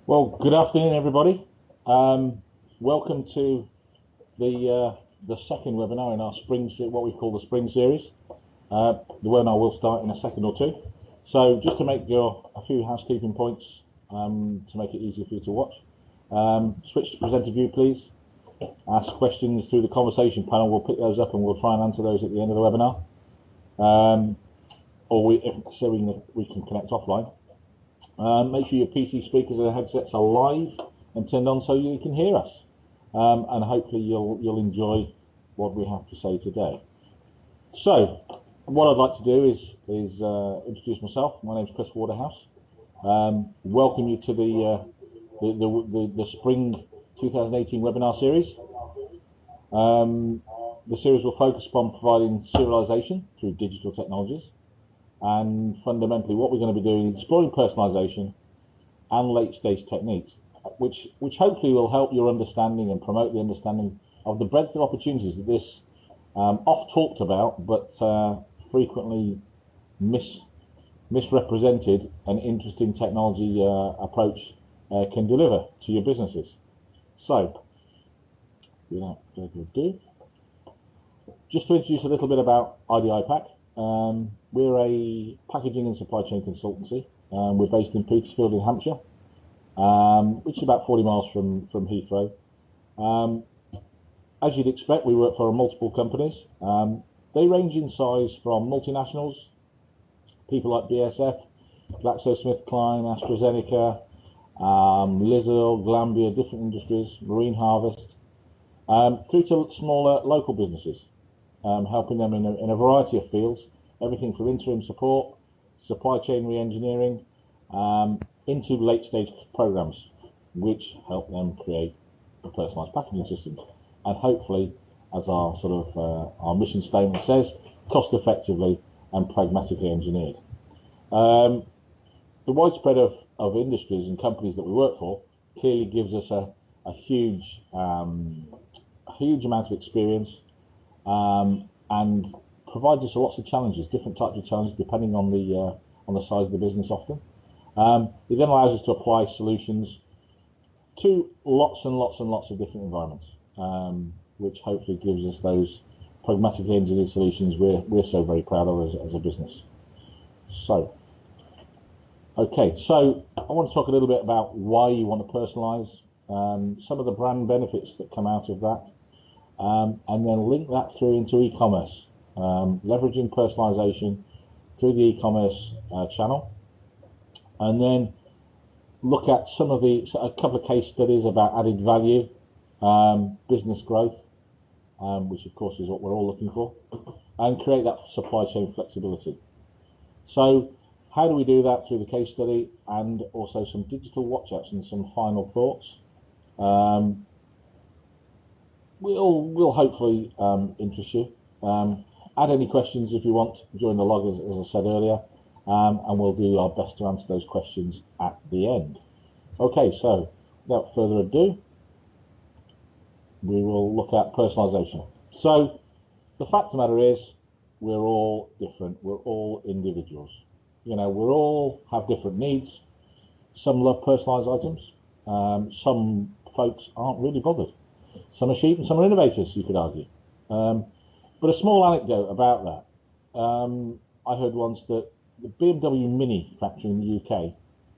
Well, good afternoon, everybody. Welcome to the second webinar in our what we call the spring series. The webinar will start in a second or two. So just to make a few housekeeping points to make it easier for you to watch. Switch to presenter view, please. Ask questions through the conversation panel. We'll pick those up and we'll try and answer those at the end of the webinar. We can connect offline. Make sure your PC speakers and headsets are live and turned on so you can hear us, and hopefully you'll enjoy what we have to say today. So what I'd like to do is introduce myself. My name is Chris Waterhouse. Welcome you to the spring 2018 webinar series. The series will focus upon providing serialization through digital technologies. And fundamentally what we're going to be doing is exploring personalization and late stage techniques, which hopefully will help your understanding and promote the understanding of the breadth of opportunities that this oft talked about but frequently misrepresented and interesting technology approach can deliver to your businesses. So without further ado, just to introduce a little bit about IDIPAC. We're a packaging and supply chain consultancy. We're based in Petersfield in Hampshire, which is about 40 miles from Heathrow. As you'd expect, we work for multiple companies. They range in size from multinationals, people like BASF, GlaxoSmithKline, AstraZeneca, Lizard, Glanbia, different industries, Marine Harvest, through to smaller local businesses. Helping them in a variety of fields, everything from interim support, supply chain re-engineering, into late stage programs, which help them create a personalised packaging systems, and hopefully, as our mission statement says, cost effectively and pragmatically engineered. The widespread of industries and companies that we work for clearly gives us a huge amount of experience. And provides us lots of challenges, different types of challenges depending on the size of the business often. It then allows us to apply solutions to lots and lots of different environments, which hopefully gives us those pragmatically engineered solutions we're so very proud of as a business. So, okay, so I want to talk a little bit about why you want to personalise, some of the brand benefits that come out of that. And then link that through into e-commerce, leveraging personalization through the e-commerce channel, and then look at a couple of case studies about added value, business growth, which of course is what we're all looking for, and create that supply chain flexibility. So how do we do that? Through the case study and also some digital watch-outs and some final thoughts. Will hopefully interest you. Add any questions if you want during the log, as I said earlier, and we'll do our best to answer those questions at the end. Okay, so without further ado, we will look at personalisation. So the fact of the matter is, we're all different. We're all individuals. We all have different needs. Some love personalised items. Some folks aren't really bothered. Some are sheep and some are innovators, you could argue. But a small anecdote about that. I heard once that the BMW Mini factory in the UK,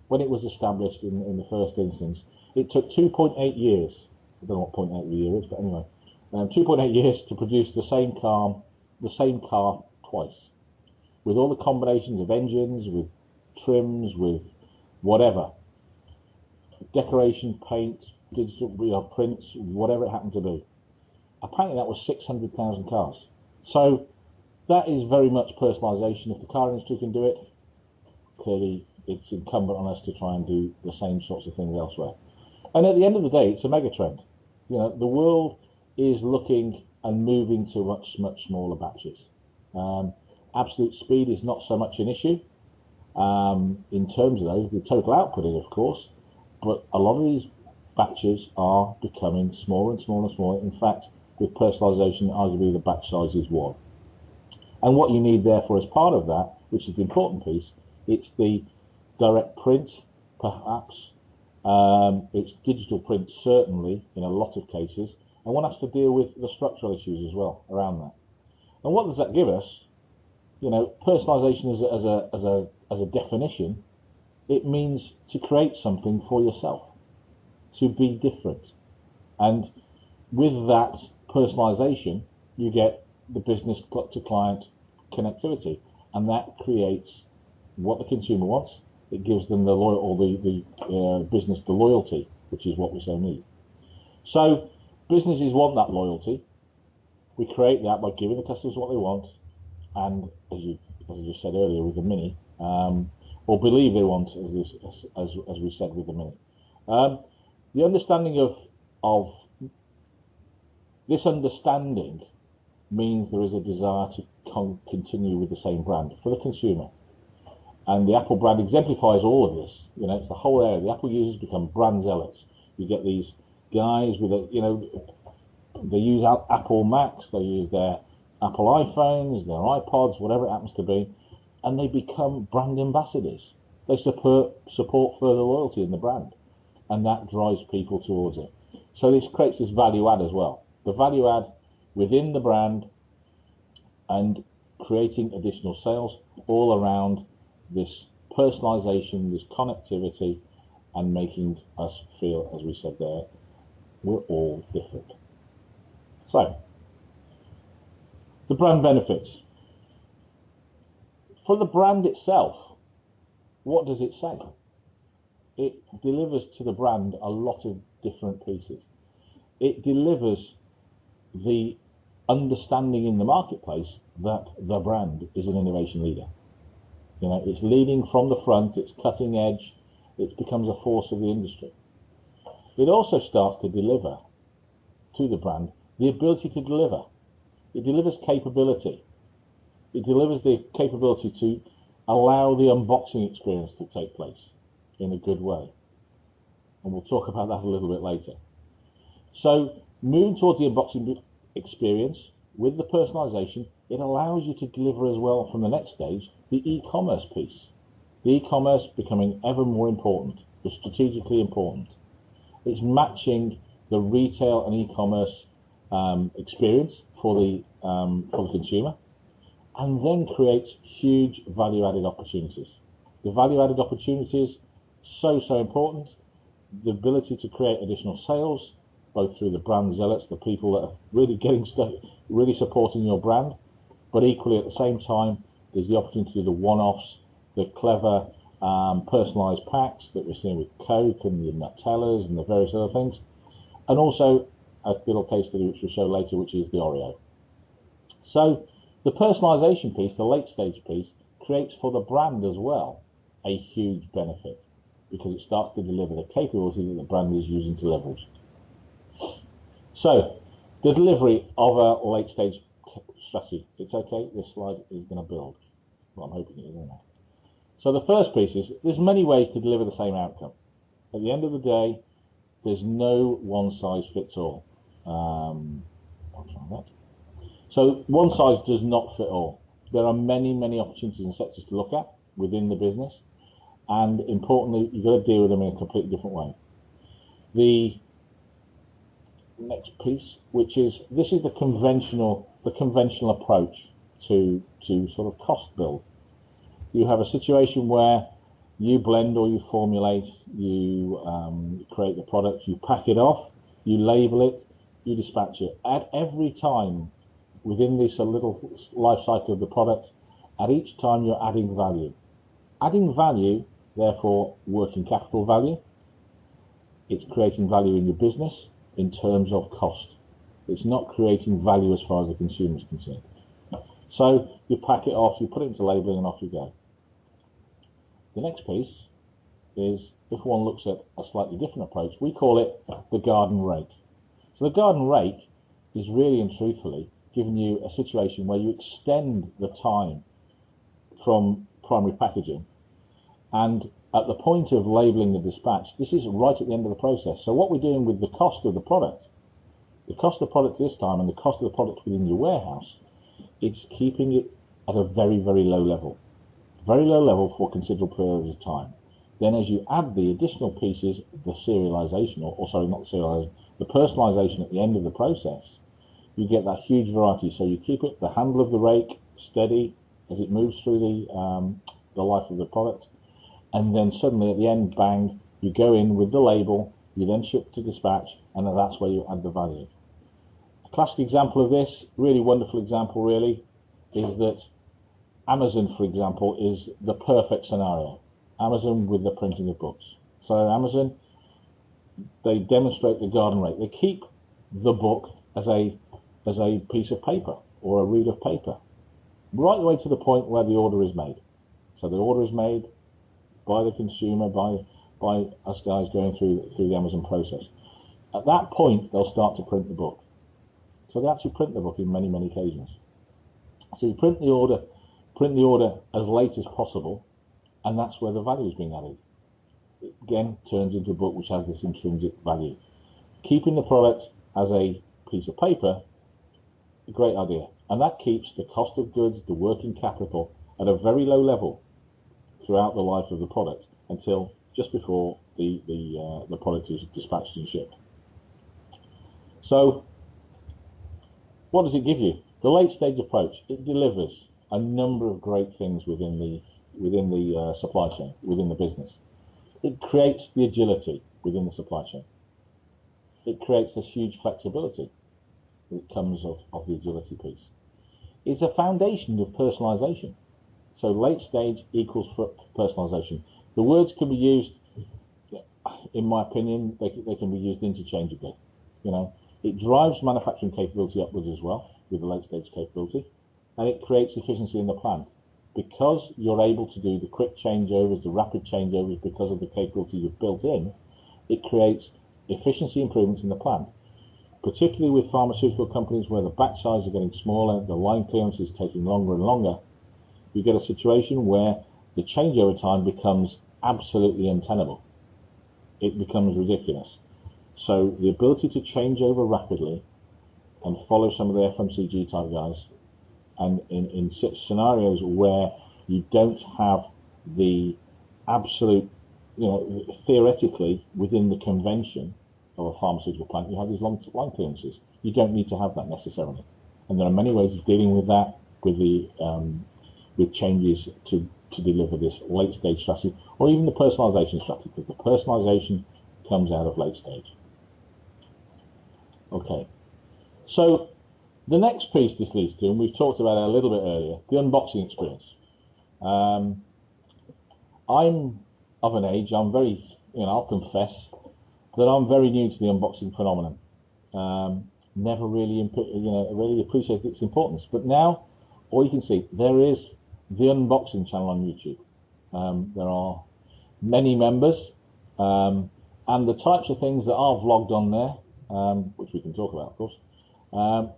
when it was established in the first instance, it took 2.8 years. I don't know what 0.8 of a year is, but anyway, 2.8 years to produce the same car twice, with all the combinations of engines, with trims, with whatever, decoration, paint, digital prints, whatever it happened to be. Apparently that was 600,000 cars. So that is very much personalisation. If the car industry can do it, clearly it's incumbent on us to try and do the same sorts of things elsewhere. And at the end of the day, it's a megatrend. The world is looking and moving to much smaller batches. Absolute speed is not so much an issue in terms of those, the total outputting, of course, but a lot of these batches are becoming smaller and smaller and smaller. In fact, with personalisation, arguably the batch size is 1. And what you need therefore as part of that, which is the important piece, it's the direct print, perhaps It's digital print, certainly, in a lot of cases, and one has to deal with the structural issues as well around that. And what does that give us? You know, personalisation as a definition, it means to create something for yourself, to be different. And with that personalisation, you get the business to client connectivity, and that creates what the consumer wants. It gives them the business the loyalty, which is what we so need. So businesses want that loyalty. We create that by giving the customers what they want, and as I just said earlier with the Mini, or believe they want, as we said with the Mini. The understanding of this understanding means there is a desire to continue with the same brand for the consumer. And the Apple brand exemplifies all of this. You know, it's the whole area. The Apple users become brand zealots. You get these guys with they use Apple Macs, they use their Apple iPhones, their iPods, whatever it happens to be, and they become brand ambassadors. They support further loyalty in the brand, and that drives people towards it. So this creates this value add as well. The value add within the brand and creating additional sales all around this personalisation, this connectivity, and making us feel, as we said there, we're all different. So, the brand benefits. For the brand itself, what does it say? It delivers to the brand a lot of different pieces. It delivers the understanding in the marketplace that the brand is an innovation leader. You know, it's leading from the front, it's cutting edge, it becomes a force of the industry. It also starts to deliver to the brand the ability to deliver. It delivers capability. It delivers the capability to allow the unboxing experience to take place in a good way. And we'll talk about that a little bit later. So moving towards the unboxing experience with the personalisation, it allows you to deliver as well from the next stage the e-commerce piece. The e-commerce becoming ever more important, but strategically important. It's matching the retail and e-commerce experience for the consumer, and then creates huge value-added opportunities. The value-added opportunities, so important. The ability to create additional sales, both through the brand zealots, the people that are really getting stuff, really supporting your brand, but equally at the same time, there's the opportunity to do the one-offs, the clever personalised packs that we're seeing with Coke and the Nutellas and the various other things, and also a little case study which we'll show later, which is the Oreo. So the personalisation piece, the late stage piece, creates for the brand as well a huge benefit, because it starts to deliver the capability that the brand is using to leverage. So the delivery of a late stage strategy. It's okay, this slide is going to build. Well, I'm hoping it is, isn't it? So the first piece is, there's many ways to deliver the same outcome. At the end of the day, there's no one size fits all. I'll try that. So one size does not fit all. There are many opportunities and sectors to look at within the business, and importantly, you've got to deal with them in a completely different way. The next piece, which is, this is the conventional approach to sort of cost build. You have a situation where you blend or you formulate, you create the product, you pack it off, you label it, you dispatch it. At every time within this little life cycle of the product, at each time you're adding value. Adding value, therefore working capital value. It's creating value in your business in terms of cost. It's not creating value as far as the consumer is concerned. So you pack it off, you put it into labeling, and off you go. The next piece is, if one looks at a slightly different approach, we call it the garden rake. So the garden rake is really and truthfully giving you a situation where you extend the time from primary packaging, and at the point of labeling the dispatch, this is right at the end of the process. So what we're doing with the cost of the product this time, and the cost of the product within your warehouse, it's keeping it at a very low level. Very low level for considerable periods of time. Then as you add the additional pieces, the serialization, or sorry, not serialization, the personalization at the end of the process, you get that huge variety. So you keep it, the handle of the rake, steady as it moves through the life of the product. And then suddenly at the end, bang, you go in with the label, you then ship to dispatch, and that's where you add the value. A classic example of this, really wonderful example really, is that Amazon, for example, is the perfect scenario. Amazon with the printing of books. So Amazon, they demonstrate the garden rate. They keep the book as a piece of paper or a reel of paper, right the way to the point where the order is made. So the order is made by the consumer, by us guys going through the Amazon process. At that point, they'll start to print the book. So they actually print the book in many, many occasions. So you print the order as late as possible, and that's where the value is being added. It again turns into a book which has this intrinsic value. Keeping the product as a piece of paper, a great idea, and that keeps the cost of goods, the working capital, at a very low level throughout the life of the product until just before the product is dispatched and shipped. So what does it give you? The late stage approach, it delivers a number of great things within the supply chain, within the business. It creates the agility within the supply chain. It creates this huge flexibility that comes of the agility piece. It's a foundation of personalisation. So late stage equals personalisation. The words can be used, in my opinion, they can be used interchangeably. You know, it drives manufacturing capability upwards as well with the late stage capability, and it creates efficiency in the plant. Because you're able to do the quick changeovers, the rapid changeovers, because of the capability you've built in, it creates efficiency improvements in the plant. Particularly with pharmaceutical companies where the batch sizes are getting smaller, the line clearance is taking longer and longer, you get a situation where the changeover time becomes absolutely untenable. It becomes ridiculous. So the ability to change over rapidly and follow some of the FMCG type guys, and in such scenarios where you don't have the absolute, theoretically within the convention of a pharmaceutical plant, you have these long line clearances. You don't need to have that necessarily, and there are many ways of dealing with that, with changes to deliver this late stage strategy, or even the personalisation strategy, because the personalisation comes out of late stage. Okay, so the next piece this leads to, and we've talked about it a little bit earlier, the unboxing experience. I'm of an age, I'm very, I'll confess that I'm very new to the unboxing phenomenon. Never really, really appreciated its importance. But now, all you can see, there is the unboxing channel on YouTube. There are many members, and the types of things that are vlogged on there, which we can talk about, of course.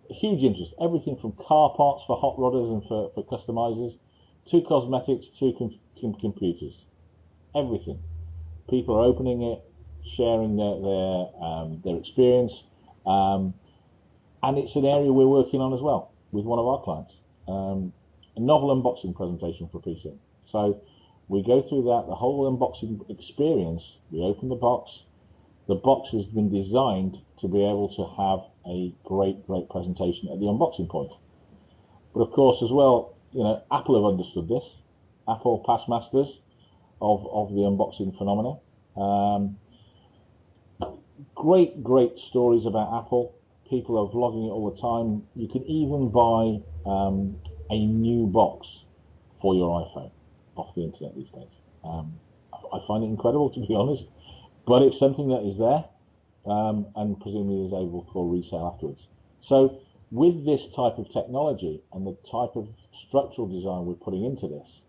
Huge interest, everything from car parts for hot rodders and for customizers, to cosmetics, to computers, everything. People are opening it, sharing their experience, and it's an area we're working on as well with one of our clients. A novel unboxing presentation for PC. So we go through that, the whole unboxing experience. We open the box. The box has been designed to be able to have a great presentation at the unboxing point. But of course, as well, Apple have understood this. Apple past masters of the unboxing phenomenon. Great stories about Apple. People are vlogging it all the time. You can even buy a new box for your iPhone off the internet these days. I find it incredible, to be honest, but it's something that is there, and presumably is able for resale afterwards. So with this type of technology and the type of structural design we're putting into this,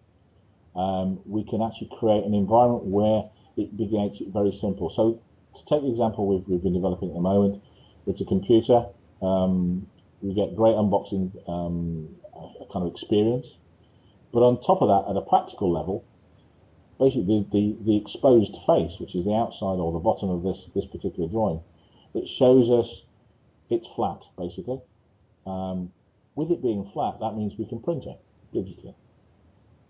we can actually create an environment where it makes it very simple. So to take the example we've been developing at the moment, it's a computer. We get great unboxing kind of experience, but on top of that, at a practical level, basically the exposed face, which is the outside or the bottom of this particular drawing, it shows us it's flat, basically. With it being flat, that means we can print it digitally.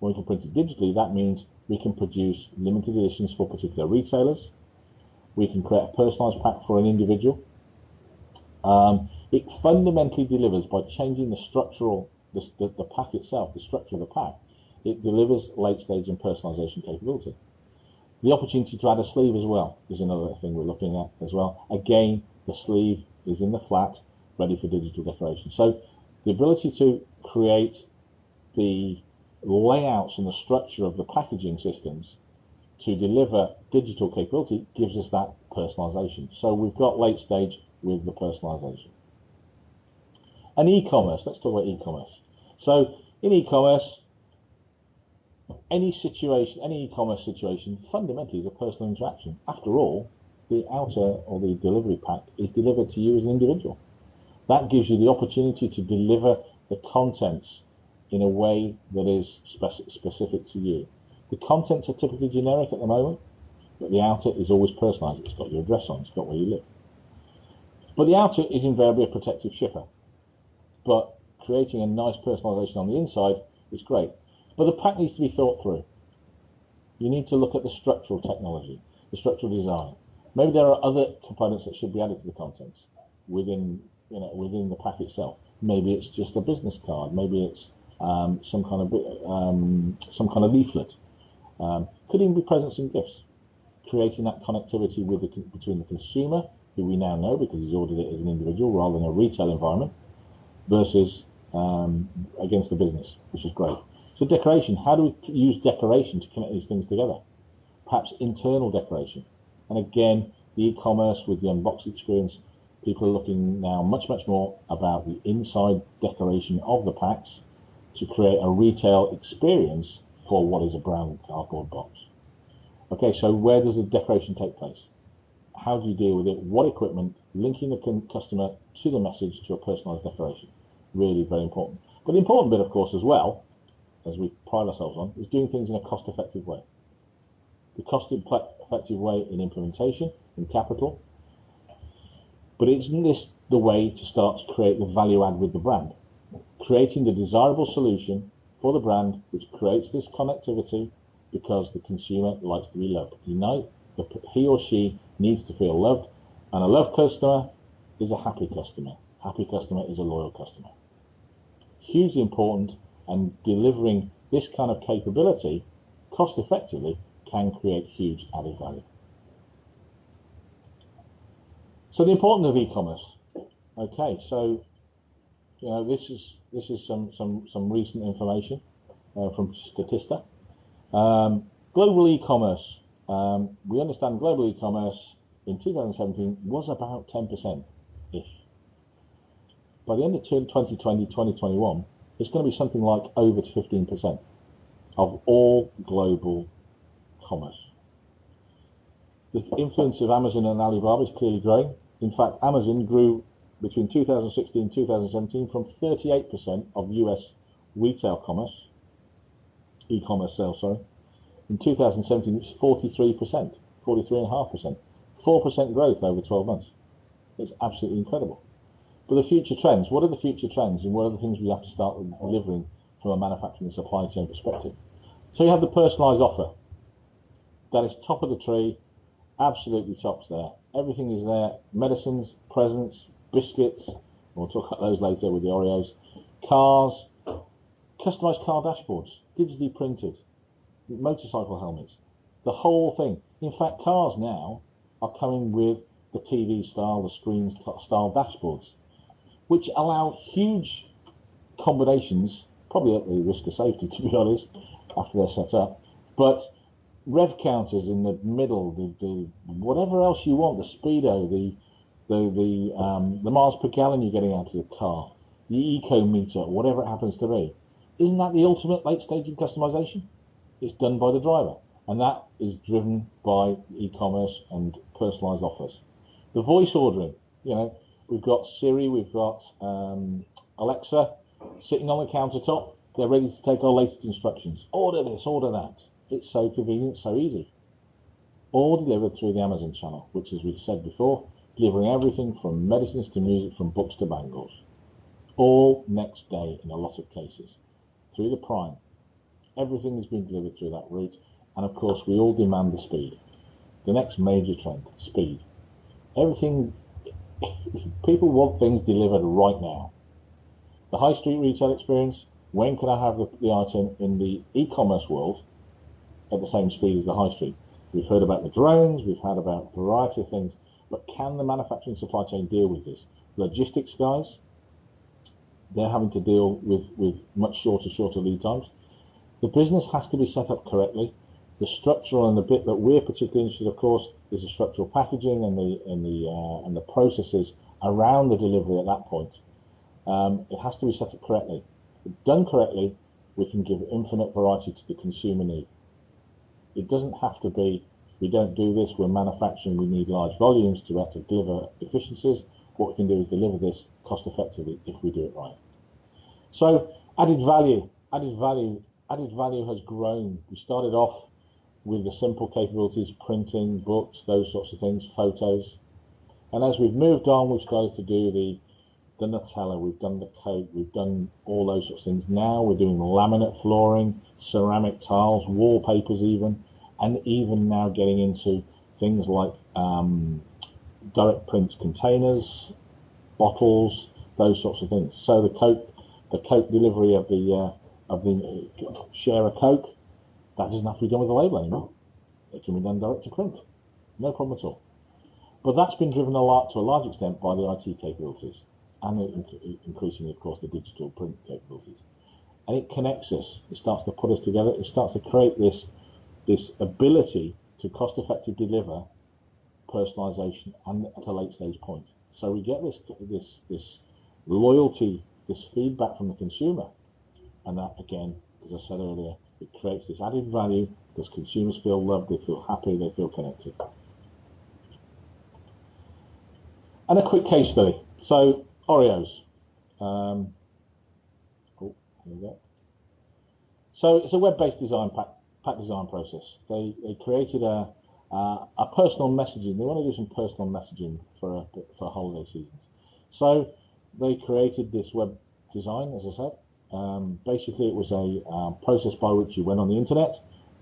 When we can print it digitally, that means we can produce limited editions for particular retailers. We can create a personalised pack for an individual. It fundamentally delivers by changing the structural, the pack itself, the structure of the pack. It delivers late stage and personalisation capability. The opportunity to add a sleeve as well is another thing we're looking at as well. Again, the sleeve is in the flat, ready for digital decoration. So the ability to create the layouts and the structure of the packaging systems to deliver digital capability gives us that personalisation. So we've got late stage with the personalisation. And e-commerce, let's talk about e-commerce. So in e-commerce, any e-commerce situation fundamentally is a personal interaction. After all, the outer or the delivery pack is delivered to you as an individual. That gives you the opportunity to deliver the contents in a way that is specific to you. The contents are typically generic at the moment, but the outer is always personalised. It's got your address on, it's got where you live. But the outer is invariably a protective shipper. But creating a nice personalisation on the inside is great. But the pack needs to be thought through. You need to look at the structural technology, the structural design. Maybe there are other components that should be added to the contents within the pack itself. Maybe it's just a business card. Maybe it's some kind of leaflet. Could even be presents and gifts. Creating that connectivity between the consumer, who we now know because he's ordered it as an individual rather than a retail environment, versus against the business, which is great. So decoration, how do we use decoration to connect these things together? Perhaps internal decoration. And again, the e-commerce with the unboxed experience, people are looking now much more about the inside decoration of the packs to create a retail experience for what is a brown cardboard box. Okay, so where does the decoration take place? How do you deal with it? What equipment? Linking the customer to the message to a personalised decoration. Really very important. But the important bit, of course, as well, as we pride ourselves on, is doing things in a cost-effective way. The cost-effective way in implementation, in capital. But isn't this the way to start to create the value add with the brand? Creating the desirable solution for the brand, which creates this connectivity because the consumer likes to be loved. He or she needs to feel loved, and a loved customer is a happy customer. Happy customer is a loyal customer. Hugely important, and delivering this kind of capability cost effectively can create huge added value. So the importance of e-commerce. Okay, so this is some recent information from Statista. Global e-commerce. We understand global e-commerce in 2017 was about 10%-ish. By the end of 2020, 2021, it's going to be something like over 15% of all global commerce. The influence of Amazon and Alibaba is clearly growing. In fact, Amazon grew between 2016 and 2017 from 38% of US retail commerce, e-commerce sales, sorry. In 2017, it's 43%, 43.5%, 4% growth over 12 months. It's absolutely incredible. But the future trends, what are the future trends, and what are the things we have to start delivering from a manufacturing and supply chain perspective? So you have the personalised offer. That is top of the tree, absolutely tops there. Everything is there, medicines, presents, biscuits, we'll talk about those later with the Oreos, cars, customised car dashboards, digitally printed, motorcycle helmets, the whole thing. In fact, cars now are coming with the TV style, the screen style dashboards, which allow huge combinations, probably at the risk of safety, to be honest, after they're set up, but rev counters in the middle, the whatever else you want, the speedo, the miles per gallon you're getting out of the car, the eco meter, whatever it happens to be. Isn't that the ultimate late stage in customization? It's done by the driver, and that is driven by e-commerce and personalized offers. The voice ordering, we've got Siri, we've got Alexa sitting on the countertop. They're ready to take our latest instructions. Order this, order that. It's so convenient, so easy. All delivered through the Amazon channel, which, as we've said before, delivering everything from medicines to music, from books to bangles. All next day in a lot of cases, through the Prime. Everything is being delivered through that route, and of course we all demand the speed. The next major trend, speed. Everything, people want things delivered right now. The high street retail experience, when can I have the item in the e-commerce world at the same speed as the high street? We've heard about the drones, we've heard about a variety of things, but can the manufacturing supply chain deal with this? Logistics guys, they're having to deal with much shorter lead times. The business has to be set up correctly. The structural and the bit that we're particularly interested, of course, is the structural packaging and the processes around the delivery at that point. It has to be set up correctly. If done correctly, we can give infinite variety to the consumer need. It doesn't have to be, we don't do this, we're manufacturing, we need large volumes to actually deliver efficiencies. What we can do is deliver this cost effectively if we do it right. So added value has grown. We started off with the simple capabilities, printing, books, those sorts of things, photos. And as we've moved on, we've started to do the Nutella, we've done the Coke, we've done all those sorts of things. Now we're doing laminate flooring, ceramic tiles, wallpapers even, and even now getting into things like direct print containers, bottles, those sorts of things. So the Coke delivery of the share a Coke, that doesn't have to be done with a label anymore. It can be done direct to print, no problem at all. But that's been driven to a large extent by the IT capabilities, and increasingly, of course, the digital print capabilities. And it connects us. It starts to put us together. It starts to create this ability to cost-effectively deliver personalisation and at a late stage point. So we get this loyalty, this feedback from the consumer, and that again, as I said earlier, it creates this added value because consumers feel loved, they feel happy, they feel connected. And a quick case study. So Oreos. Here we go. So it's a web-based design pack design process. They created a personal messaging. They want to do some personal messaging for holiday seasons. So they created this web design, as I said. Basically, it was a process by which you went on the internet.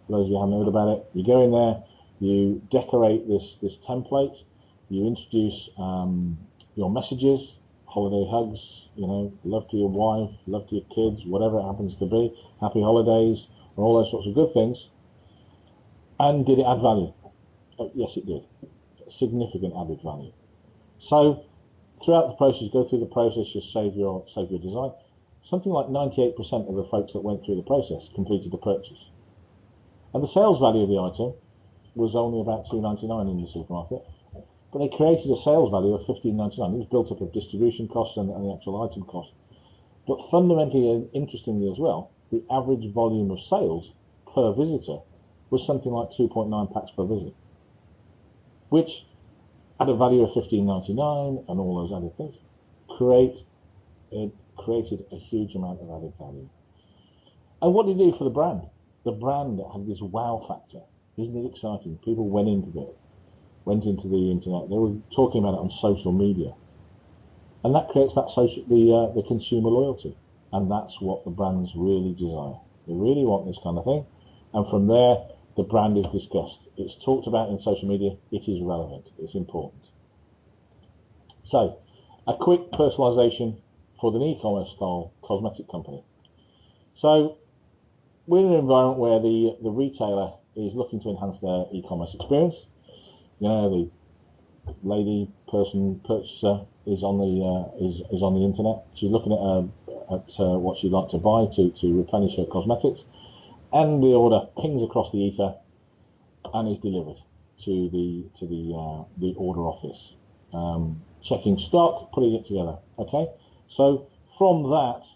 For those of you who haven't heard about it, you go in there, you decorate this template, you introduce your messages, holiday hugs, love to your wife, love to your kids, whatever it happens to be, happy holidays, and all those sorts of good things. And did it add value? Yes, it did. Significant added value. So throughout the process, go through the process, just save your design. Something like 98% of the folks that went through the process completed the purchase. And the sales value of the item was only about $2.99 in the supermarket. But they created a sales value of $15.99. It was built up of distribution costs and the actual item cost. But fundamentally and interestingly as well, the average volume of sales per visitor was something like 2.9 packs per visit, which at a value of $15.99 and all those added things, created a huge amount of added value. And what did it do for the brand? The brand had this wow factor. Isn't it exciting? People went into the internet. They were talking about it on social media, and that creates the consumer loyalty, and that's what the brands really desire. They really want this kind of thing, and from there, the brand is discussed. It's talked about in social media. It is relevant. It's important. So, a quick personalisation for the e-commerce style cosmetic company. So, we're in an environment where the retailer is looking to enhance their e-commerce experience. The lady, person, purchaser is on the internet. She's looking at what she'd like to buy to replenish her cosmetics, and the order pings across the ether and is delivered to the order office. Checking stock, putting it together. Okay, so from that,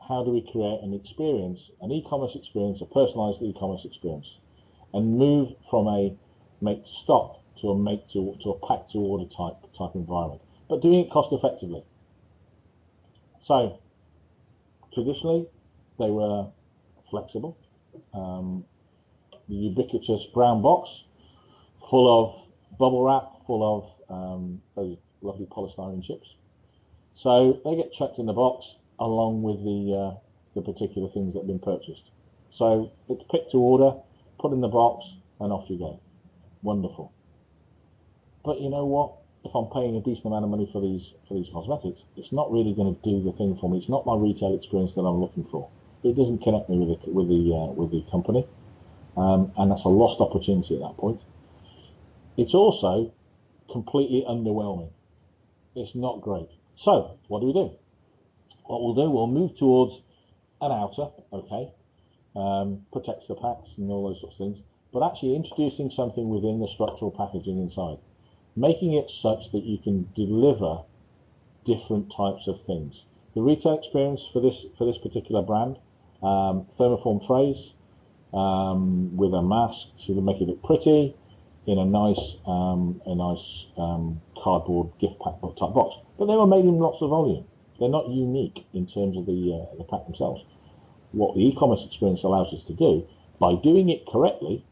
how do we create an experience, an e-commerce experience, a personalised e-commerce experience, and move from a make to stock to a pack to order type environment, but doing it cost effectively. So traditionally, they were flexible. The ubiquitous brown box, full of bubble wrap, full of those lovely polystyrene chips. So they get chucked in the box along with the particular things that have been purchased. So it's pick to order, put in the box, and off you go. Wonderful. But you know what? If I'm paying a decent amount of money for these cosmetics, it's not really going to do the thing for me. It's not my retail experience that I'm looking for. It doesn't connect me with the company, and that's a lost opportunity at that point. It's also completely underwhelming. It's not great. So what do we do? What we'll do, we'll move towards an outer, okay, protects the packs and all those sorts of things, but actually introducing something within the structural packaging inside, making it such that you can deliver different types of things. The retail experience for this particular brand, thermoform trays with a mask to make it look pretty in a nice cardboard gift pack type box. But they were made in lots of volume. They're not unique in terms of the pack themselves. What the e-commerce experience allows us to do, by doing it correctly,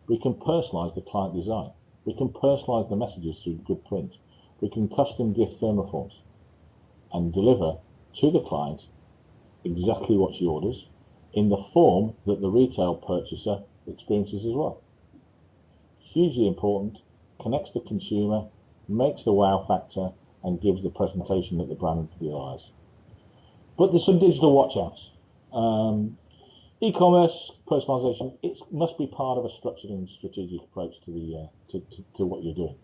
we can personalize the client design. We can personalize the messages through good print. We can custom gift thermoforms and deliver to the client exactly what she orders in the form that the retail purchaser experiences as well. Hugely important, connects the consumer, makes the wow factor, and gives the presentation that the brand desires. But there's some digital watch-outs. E-commerce, personalisation, it must be part of a structured and strategic approach to what you're doing.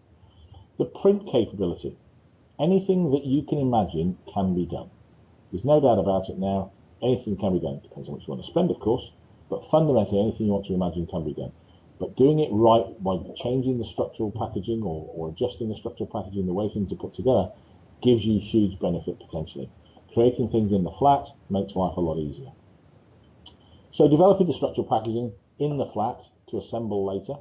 The print capability, anything that you can imagine can be done. There's no doubt about it now. Anything can be done. Depends on what you want to spend, of course, but fundamentally anything you want to imagine can be done. But doing it right by changing the structural packaging or adjusting the structural packaging, the way things are put together, gives you huge benefit potentially. Creating things in the flat makes life a lot easier. So developing the structural packaging in the flat to assemble later.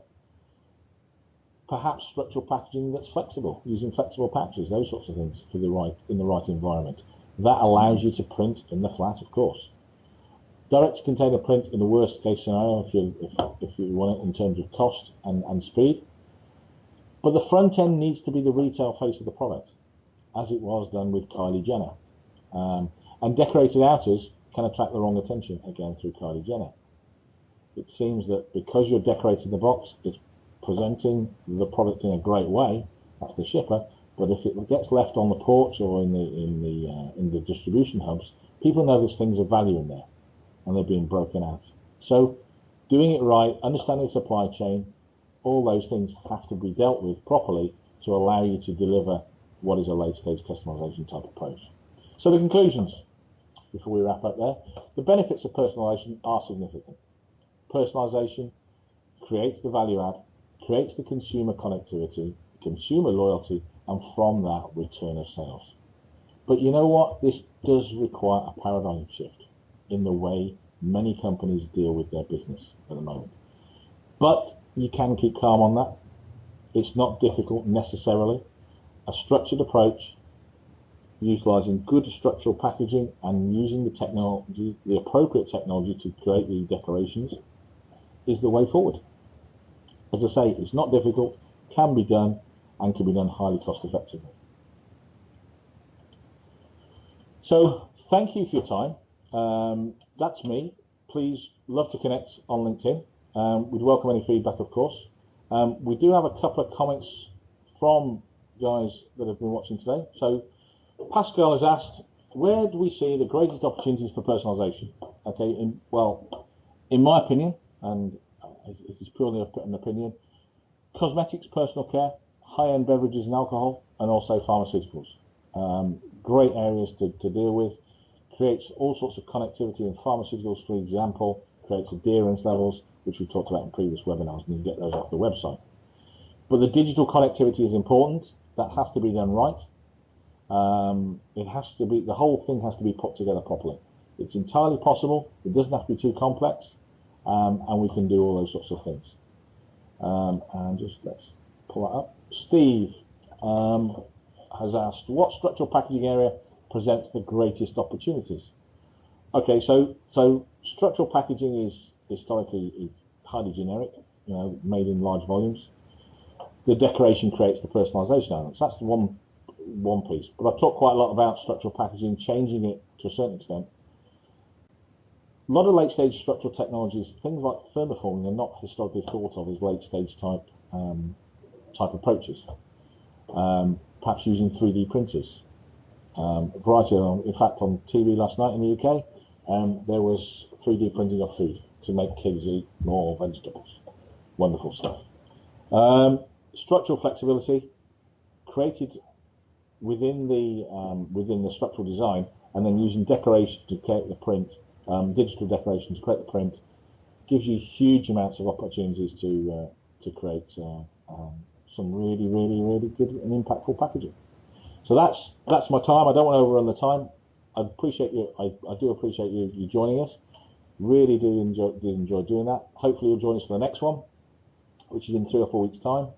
Perhaps structural packaging that's flexible, using flexible packages, those sorts of things in the right environment. That allows you to print in the flat, of course. Direct container print in the worst case scenario if you want it in terms of cost and speed. But the front end needs to be the retail face of the product, as it was done with Kylie Jenner. And decorated outers can attract the wrong attention, again through Kylie Jenner. It seems that because you're decorating the box, it's presenting the product in a great way, that's the shipper, but if it gets left on the porch or in the distribution hubs, people know there's things of value in there and they're being broken out. So doing it right, understanding the supply chain, all those things have to be dealt with properly to allow you to deliver what is a late stage customization type approach. So the conclusions, before we wrap up there, the benefits of personalization are significant. Personalization creates the value add, creates the consumer connectivity, consumer loyalty, and from that, return of sales. But you know what? This does require a paradigm shift in the way many companies deal with their business at the moment. But you can keep calm on that. It's not difficult necessarily. A structured approach, utilizing good structural packaging and using the technology, the appropriate technology to create the decorations, is the way forward. As I say, it's not difficult, can be done, and can be done highly cost effectively. So thank you for your time. That's me. Please, love to connect on LinkedIn. We'd welcome any feedback, of course. We do have a couple of comments from guys that have been watching today. So Pascal has asked, where do we see the greatest opportunities for personalisation? Okay, in my opinion, and it is purely an opinion, cosmetics, personal care, high-end beverages and alcohol, and also pharmaceuticals. Great areas to deal with. Creates all sorts of connectivity in pharmaceuticals, for example, creates adherence levels, which we talked about in previous webinars, and you can get those off the website. But the digital connectivity is important. That has to be done right. It has to be, the whole thing has to be put together properly. It's entirely possible. It doesn't have to be too complex, and we can do all those sorts of things. And just let's pull that up. Steve has asked, what structural packaging area presents the greatest opportunities? Okay, so structural packaging is historically highly generic, made in large volumes. The decoration creates the personalisation elements. That's one piece. But I've talked quite a lot about structural packaging, changing it to a certain extent. A lot of late stage structural technologies, things like thermoforming, are not historically thought of as late stage type approaches. Perhaps using 3D printers. Variety of, in fact, on TV last night in the UK, there was 3D printing of food to make kids eat more vegetables. Wonderful stuff. Structural flexibility created within the structural design, and then using decoration to create the print, digital decoration to create the print, gives you huge amounts of opportunities to create some really, really, really good and impactful packaging. So that's my time. I don't want to overrun the time. I appreciate you. I do appreciate you joining us. Really do enjoy doing that. Hopefully you'll join us for the next one, which is in 3 or 4 weeks' time.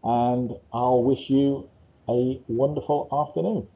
And I'll wish you a wonderful afternoon.